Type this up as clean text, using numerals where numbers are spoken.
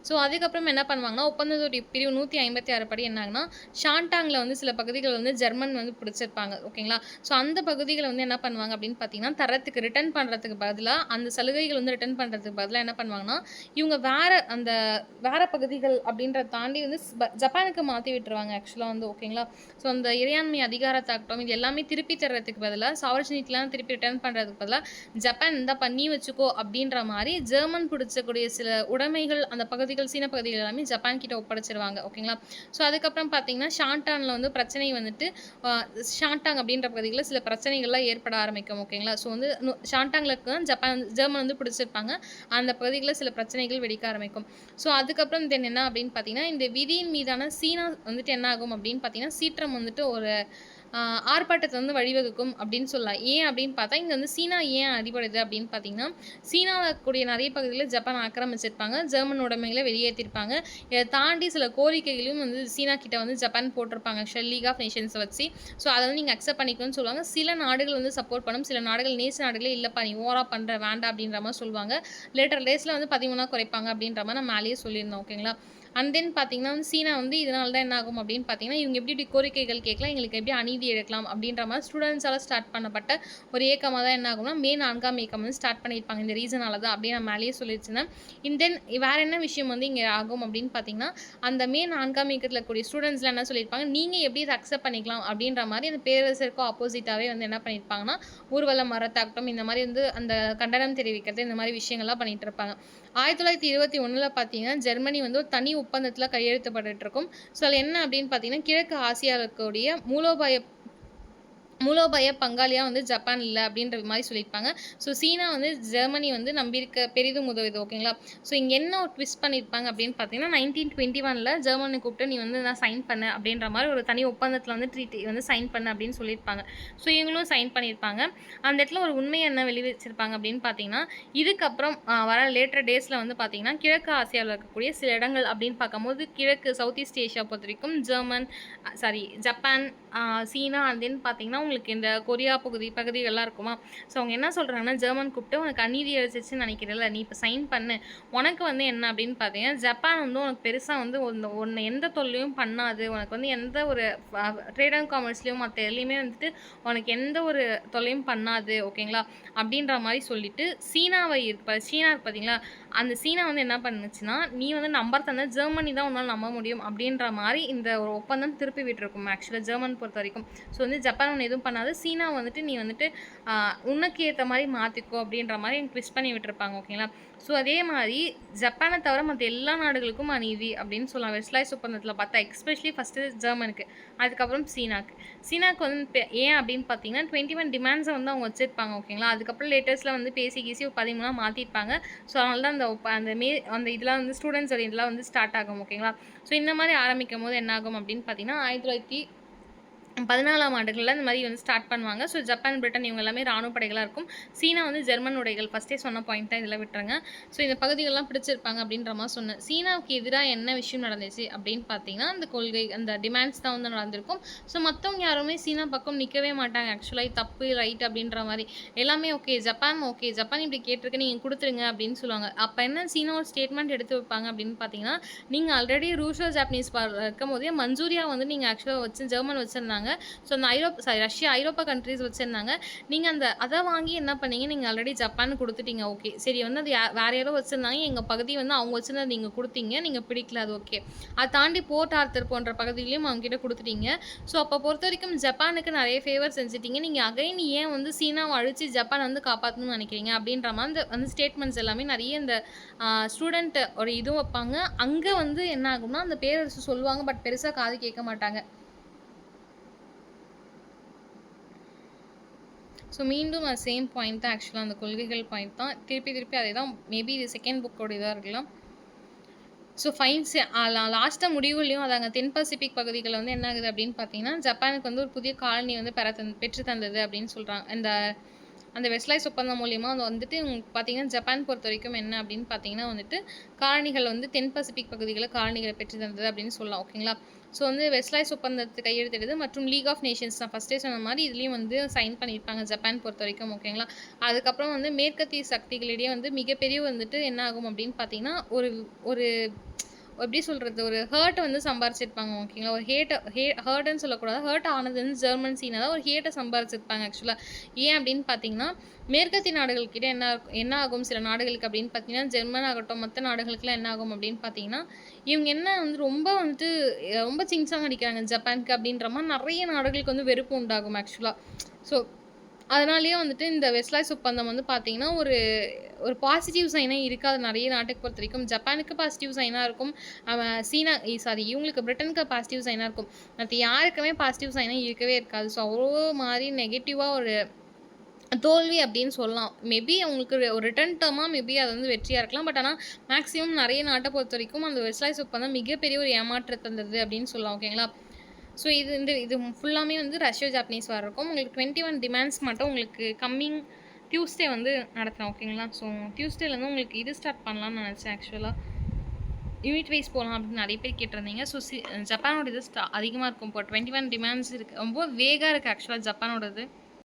So அதுக்கப்புறம் என்ன பண்ணுவாங்கன்னா, ஒப்பந்தத்துடைய பிரிவு 156 படி என்ன ஆகுன்னா, ஷான்டாங்ல வந்து சில பகுதிகள் வந்து ஜெர்மன் வந்து பிடிச்சிருப்பாங்க. ஓகேங்களா? ஸோ அந்த பகுதிகள வந்து என்ன பண்ணுவாங்க அப்படின்னு பார்த்தீங்கன்னா, தர்றதுக்கு ரிட்டர்ன் பண்றதுக்கு பதிலா, அந்த சலுகைகள் வந்து ரிட்டர்ன் பண்றதுக்கு பதிலா என்ன பண்ணுவாங்கன்னா, இவங்க வேற பகுதிகள் அப்படின்றத தாண்டி வந்து ஜப்பானுக்கு மாத்தி விட்டுருவாங்க ஆக்சுவலா வந்து ஓகேங்களா? ஸோ அந்த இறையாண்மை அதிகாரத்தாகட்டும், இது எல்லாமே திருப்பி தர்றதுக்கு பதிலா, சாவர்ஜினிட்டிலாம் திருப்பி ரிட்டர்ன் பண்றதுக்கு பதிலா, ஜப்பான் இந்தாப்பா நீ வச்சுக்கோ அப்படின்ற மாரி ஜெர்மன் பிடிச்சக்கூடிய சில உடைமைகள், அந்த பகுதிகள், சீன பகுதிகள் எல்லாமே ஜப்பான் கிட்ட ஒப்படைச்சிருவாங்க. ஓகேங்களா? ஸோ அதுக்கப்புறம் பார்த்தீங்கன்னா, ஷான்டான்ல வந்து பிரச்சனை வந்துட்டு அ ஷான்டாங் அப்படின்ற பகுதிகள்ல சில பிரச்சனைகள்லாம் ஏற்பட ஆரம்பிக்கும். ஓகேங்களா? ஸோ வந்து ஷான்டாங்ல இருக்க ஜெர்மன் வந்து பிடிச்சிருப்பாங்க. அந்த பகுதிகள்ல சில பிரச்சனைகள் வெடிக்க ஆரம்பிக்கும். ஸோ அதுக்கப்புறம் தென் என்ன அப்படின்னு பார்த்தீங்கன்னா, இந்த விதியின் மீதான சீனா வந்துட்டு என்ன ஆகும் அப்படின்னு பார்த்தீங்கன்னா, சீற்றம் வந்துட்டு ஒரு ஆ ஆர்ப்பாட்டத்த வந்து வழிவகுக்கும் அப்படின்னு சொல்லலாம். ஏன் அப்படின்னு பார்த்தா, இங்க வந்து சீனா ஏன் அடிபடுது அப்படின்னு பார்த்தீங்கன்னா, சீனால இருக்கக்கூடிய நெறைய பகுதிகள ஜப்பான் ஆக்கிரமிச்சிருப்பாங்க. ஜெர்மன் உடைமைகள வெளியேத்திருப்பாங்க. இத தாண்டி சில கோரிக்கைகளையும் வந்து சீனா கிட்ட வந்து ஜப்பான் போட்டிருப்பாங்க. லீக் ஆஃப் நேஷன்ஸ வச்சு. ஸோ அத வந்து நீங்க அக்செப்ட் பண்ணிக்கணும்னு சொல்லுவாங்க. சில நாடுகள் வந்து சப்போர்ட் பண்ணும். சில நாடுகள் நேச நாடுகளே இல்லப்பா நீ ஓவரா பண்ற வேண்டாம் அப்படின்ற மாரி சொல்லுவாங்க. லேட்டர் டேஸ்ல வந்து 13ஆ குறைப்பாங்க அப்படின்ற மாரி நான் மேலேயே சொல்லியிருந்தேன். ஓகேங்களா? அண்ட் தென் பார்த்தீங்கன்னா வந்து சீனா வந்து இதனால தான் என்ன ஆகும் அப்படின்னு பார்த்தீங்கன்னா, இவங்க எப்படி இப்படி கோரிக்கைகள் கேட்கலாம், எங்களுக்கு எப்படி அநீதி இழைக்கலாம் அப்படின்ற மாரி ஸ்டூடண்ட்ஸால ஸ்டார்ட் பண்ணப்பட்ட ஒரு இயக்கமா தான் என்ன ஆகும்னா, மே 4ஆம் இயக்கம் வந்து ஸ்டார்ட் பண்ணியிருப்பாங்க. இந்த ரீசனால தான் அப்படின்னு நான் மேலேயே சொல்லியிருந்தேன். அண்ட் தென் வேற என்ன விஷயம் வந்து இங்க ஆகும் அப்படின்னு பார்த்தீங்கன்னா, அந்த மே 4ஆம் இயக்கத்தில இருக்கக்கூடிய ஸ்டூடண்ட்ஸ்லாம் என்ன சொல்லியிருப்பாங்க, நீங்க எப்படி இத அக்செப்ட் பண்ணிக்கலாம் அப்படின்ற மாரி அந்த பேரரசருக்கு ஆப்போசிட்டாவே வந்து என்ன பண்ணியிருப்பாங்கன்னா, ஊர்வலம் வரத்தாகட்டும், இந்த மாரி வந்து அந்த கண்டனம் தெரிவிக்கிறது, இந்த மாரி விஷயங்கள்லாம் பண்ணிட்டு இருப்பாங்க. 1921ல பார்த்தீங்கன்னா, ஜெர்மனி வந்து ஒரு தனி ஒப்பந்தத்தில கையெழுத்திடப்பட்டுருக்கும். ஸோ, அதில என்ன அப்படின்னு பார்த்தீங்கன்னா, கிழக்கு ஆசியால இருக்கக்கூடிய மூலோபாய பங்காளியா வந்து ஜப்பான் இல்ல அப்படின்ற மாரி சொல்லியிருப்பாங்க. ஸோ சீனா வந்து ஜெர்மனி வந்து நம்பியிருக்க பெரிதும் உதவுது. ஓகேங்களா? ஸோ இங்க என்ன ஒரு ட்விஸ்ட் பண்ணியிருப்பாங்க அப்படின்னு பார்த்தீங்கன்னா, 1921ல ஜெர்மனி கூப்பிட்டு நீ வந்து நான் சைன் பண்ணு அப்படின்ற மாரி ஒரு தனி ஒப்பந்தத்தில வந்து ட்ரீட்டி வந்து சைன் பண்ணு அப்படின்னு சொல்லியிருப்பாங்க. ஸோ இவங்களும் சைன் பண்ணியிருப்பாங்க. அந்த இடத்துல ஒரு உண்மைய என்ன வெளிவச்சிருப்பாங்க அப்படின்னு பார்த்தீங்கன்னா, இதுக்கப்புறம் வர லேட்டர் டேஸ்ல வந்து பார்த்தீங்கன்னா, கிழக்கு ஆசியாவில இருக்கக்கூடிய சில இடங்கள் அப்படின்னு பார்க்கும்போது, சவுத் ஈஸ்ட் ஏஷியா பொறுத்தவரைக்கும் ஜப்பான், சீனா அண்ட் தென் பார்த்தீங்கன்னா, உங்களுக்கு இந்த கொரியா பகுதிகள்லாம் இருக்குமா? ஸோ அவங்க என்ன சொல்றாங்கன்னா, ஜெர்மன் கூப்பிட்டு உனக்கு அநீதி இழைச்சிருச்சுன்னு நினைக்கிறல்ல, நீ இப்ப சைன் பண்ணு. உனக்கு வந்து என்ன அப்படின்னு பார்த்தீங்கன்னா, ஜப்பான் வந்து உனக்கு பெருசா வந்து உன்ன எந்த தொல்லையும் பண்ணாது. உனக்கு வந்து எந்த ஒரு ட்ரேட் அண்ட் காமர்ஸ்லயும் மத்த எதுலயுமே வந்துட்டு உனக்கு எந்த ஒரு தொல்லையும் பண்ணாது. ஓகேங்களா? அப்படின்ற மாரி சொல்லிட்டு, சீனா இருக்கு பார்த்தீங்களா? அந்த சீனா வந்து என்ன பண்ணுச்சுன்னா, நீ வந்து நம்பர் தந்தா ஜெர்மனி தான் உன்னால நம்ப முடியும் அப்படின்ற மாரி இந்த ஒரு ஒப்பந்தம் திருப்பி விட்டுருக்கும். ஆக்சுவலா ஜெர்மன் பொறுத்தவரைக்கும். ஸோ வந்து ஜப்பான் உன்ன எதுவும் பண்ணாது. சீனா வந்துட்டு நீ வந்துட்டு அ உனக்கு ஏத்த மாரி மாத்திக்கோ அப்படின்ற மாரி ட்விஸ்ட் பண்ணி விட்டுருப்பாங்க. ஓகேங்களா? ஸோ அதே மாரி ஜப்பான தவிர மத்த எல்லா நாடுகளுக்கும் அநீதி அப்படின்னு சொல்லலாம். வெர்சலாய்ஸ் ஒப்பந்தத்தில பார்த்தா எஸ்பெஷலி ஃபர்ஸ்ட்டு ஜெர்மனுக்கு. அதுக்கப்புறம் சீனாக்கு. சீனாக்கு வந்து ஏன் அப்படின்னு பார்த்தீங்கன்னா, 21 டிமாண்ட்ஸ வந்து அவங்க வச்சிருப்பாங்க. ஓகேங்களா? அதுக்கப்புறம் லேட்டஸ்ட்ல வந்து பேசி கீசி ஒரு 13ஆ மாத்திருப்பாங்க. ஸோ அதனால தான் அந்த இதெல்லாம் வந்து ஸ்டூடண்ட்ஸோட இதெல்லாம் வந்து ஸ்டார்ட் ஆகும். ஓகேங்களா? ஸோ இந்த மாரி ஆரம்பிக்கும்போது என்ன ஆகும் அப்படின்னு பார்த்தீங்கன்னா, 14ஆம் ஆண்டுகள்ல இந்த மாரி வந்து ஸ்டார்ட் பண்ணுவாங்க. ஸோ ஜப்பான், பிரிட்டன் இவங்க எல்லாமே ராணுவ படைகளா இருக்கும். சீனா வந்து ஜெர்மன் உடைகள். ஃபர்ஸ்ட்டே சொன்ன பாயிண்ட் தான் இதெல்லாம் விட்டுருங்க. ஸோ இந்த பகுதிகள்லாம் பிடிச்சிருப்பாங்க அப்படின்ற மாரி சொன்னேன். சீனாவுக்கு எதிரா என்ன விஷயம் நடந்துச்சு அப்படின்னு பார்த்தீங்கன்னா, அந்த கொள்கை, அந்த டிமாண்ட்ஸ் தான் வந்து நடந்திருக்கும். ஸோ மத்தவங்க யாருமே சீனா பக்கம் நிக்கவே மாட்டாங்க. ஆக்சுவலா இது தப்பு, ரைட் அப்படின்ற மாரி. எல்லாமே ஓகே. ஜப்பான் இப்படி கேட்டிருக்கு. நீங்க குடுத்துருங்க அப்படின்னு சொல்லுவாங்க. அப்ப என்ன சீனா ஒரு ஸ்டேட்மெண்ட் எடுத்து வைப்பாங்க அப்படின்னு பார்த்தீங்கன்னா, நீங்க ஆல்ரெடி ரூசோ ஜாப்பனீஸ் வார்ல இருக்கும்போதே மஞ்சூரியா வந்து நீங்க ஆக்சுவலா ஜெர்மன் வச்சிருந்தாங்க. ஸோ அந்த ரஷ்யா, ஐரோப்பா கண்ட்ரீஸ் வச்சிருந்தாங்க. நீங்க அத வாங்கி என்ன பண்ணீங்க, நீங்க ஆல்ரெடி ஜப்பான் குடுத்துட்டீங்க. ஓகே. சரி வந்து அது வேற யாரோ வச்சிருந்தாங்க. எங்க பகுதி வந்து அவங்க வச்சிருந்தத நீங்க குடுத்தீங்க. நீங்க பிடிக்கல அது ஓகே. அத தாண்டி போர்ட் ஆர்தர் போன்ற பகுதிகளையும் அவங்க கிட்ட குடுத்துட்டீங்க. ஸோ அப்ப பொறுத்தவரைக்கும் ஜப்பானுக்கு நெறைய ஃபேவர் செஞ்சுட்டீங்க. நீங்க அகைன் ஏன் வந்து சீனாவ அழிச்சு ஜப்பான வந்து காப்பாத்தணும்னு நெனைக்கிறீங்க? அப்படின்ற மாரி அந்த ஸ்டேட்மெண்ட்ஸ் எல்லாமே நெறைய இந்த ஸ்டூடண்ட் ஒரு இதுவும் வைப்பாங்க. அங்க வந்து என்ன ஆகும்னா, அந்த பேரரசு சொல்லுவாங்க. பட் பெருசா காது கேட்க மாட்டாங்க. ஸோ மீண்டும் சேம் பாயிண்ட் தான் ஆக்சுவலா அந்த கொள்கைகள் பாயிண்ட் தான். திருப்பி அதே தான். மேபி இது செகண்ட் புக்கோட இதா இருக்கலாம். ஸோ ஃபைன்ஸ் லாஸ்ட்டா முடிவுலயும் அதாங்க தென் பசிபிக் பகுதிகள்ல வந்து என்ன ஆகுது அப்படின்னு பார்த்தீங்கன்னா, ஜப்பானுக்கு வந்து ஒரு புதிய காலனி வந்து பெற்று தந்தது அப்படின்னு சொல்றாங்க. இந்த அந்த வெஸ்ட்லைஸ் ஒப்பந்தம் மூலியமா அது வந்துட்டு உங்களுக்கு பார்த்தீங்கன்னா, ஜப்பான் பொறுத்தவரைக்கும் என்ன அப்படின்னு பார்த்தீங்கன்னா வந்துட்டு, காலனிகள் வந்து தென் பசிபிக் பகுதிகள காலனிகள பெற்று தந்தது அப்படின்னு சொல்லலாம். ஓகேங்களா? ஸோ வந்து வெஸ்ட்லைஸ் ஒப்பந்தத்துக்கு கையெழுத்திட்டது மற்றும் லீக் ஆஃப் நேஷன்ஸ் நான் ஃபர்ஸ்ட்டே சொன்ன மாரி இதுலயும் வந்து சைன் பண்ணியிருப்பாங்க ஜப்பான் பொறுத்தவரைக்கும். ஓகேங்களா? அதுக்கப்புறம் வந்து மேற்கத்திய சக்திகளிடையே வந்து மிகப்பெரிய வந்துட்டு என்ன ஆகும் அப்படின்னு பார்த்தீங்கன்னா, ஒரு ஒரு எப்படி சொல்றது? ஒரு ஹர்ட் வந்து சம்பாரிச்சிருப்பாங்க. ஓகேங்களா? ஒரு ஹர்ட்ன்னு சொல்லக்கூடாது. ஹர்ட் ஆனது வந்து ஜெர்மன் சீனா தான் ஒரு ஹேட்ட சம்பாரிச்சிருப்பாங்க ஆக்சுவலா. ஏன் அப்படின்னு பார்த்தீங்கன்னா, மேற்கத்திய நாடுகள் கிட்ட என்ன ஆகும் சில நாடுகளுக்கு அப்படின்னு பார்த்தீங்கன்னா, ஜெர்மன் ஆகட்டும், மத்த நாடுகளுக்குலாம் என்ன ஆகும் அப்படின்னு பார்த்தீங்கன்னா, இவங்க என்ன வந்து ரொம்ப வந்துட்டு ரொம்ப சிங்சம் அடிக்கிறாங்க ஜப்பானுக்கு அப்படின்ற மாரி நெறைய நாடுகளுக்கு வந்து வெறுப்பு உண்டாகும் ஆக்சுவலா. ஸோ அதனாலேயே வந்துட்டு இந்த வெஸ்ட்லாய்ஸ் ஒப்பந்தம் வந்து பார்த்தீங்கன்னா, ஒரு ஒரு பாசிட்டிவ் சைனே இருக்காது நெறைய நாட்டுக்கு பொறுத்தவரைக்கும். ஜப்பானுக்கு பாசிட்டிவ் சைனா இருக்கும். சீனா சாரி இவங்களுக்கு பிரிட்டனுக்கு பாசிட்டிவ் சைனா இருக்கும். மத்த யாருக்குமே பாசிட்டிவ் சைனா இருக்கவே இருக்காது. ஸோ அவ்ளோ மாரி நெகட்டிவா ஒரு தோல்வி அப்படின்னு சொல்லலாம். மேபி அவங்களுக்கு ஒரு ரிட்டர்ன் டெர்மா மேபி அது வந்து வெற்றியா இருக்கலாம். பட் ஆனா மேக்ஸிமம் நெறைய நாட்ட பொறுத்தவரைக்கும் அந்த வெஸ்ட்லாய்ஸ் ஒப்பந்தம் மிகப்பெரிய ஒரு ஏமாற்றத்த தந்தது அப்படின்னு சொல்லலாம். ஓகேங்களா? ஸோ இது ஃபுல்லாமே வந்து ரஷ்யோ ஜாப்பனீஸ் வார் இருக்கும். உங்களுக்கு 21 டிமாண்ட்ஸ் மட்டும் உங்களுக்கு கம்மிங் டியூஸ்டே வந்து நடத்துறேன். ஓகேங்களா? ஸோ டியூஸ்டேலேருந்து உங்களுக்கு இது ஸ்டார்ட் பண்ணலாம்னு நெனச்சேன் ஆக்சுவலா. யூனிட் வைஸ் போலாம் அப்படின்னு நெறைய பேர் கேட்டிருந்தீங்க. ஸோ ஜப்பானோட இது அதிகமா இருக்கும். இப்போ 21 டிமாண்ட்ஸ் இருக்கு. ரொம்ப வேகா இருக்கு ஆக்சுவலா ஜப்பானோடது.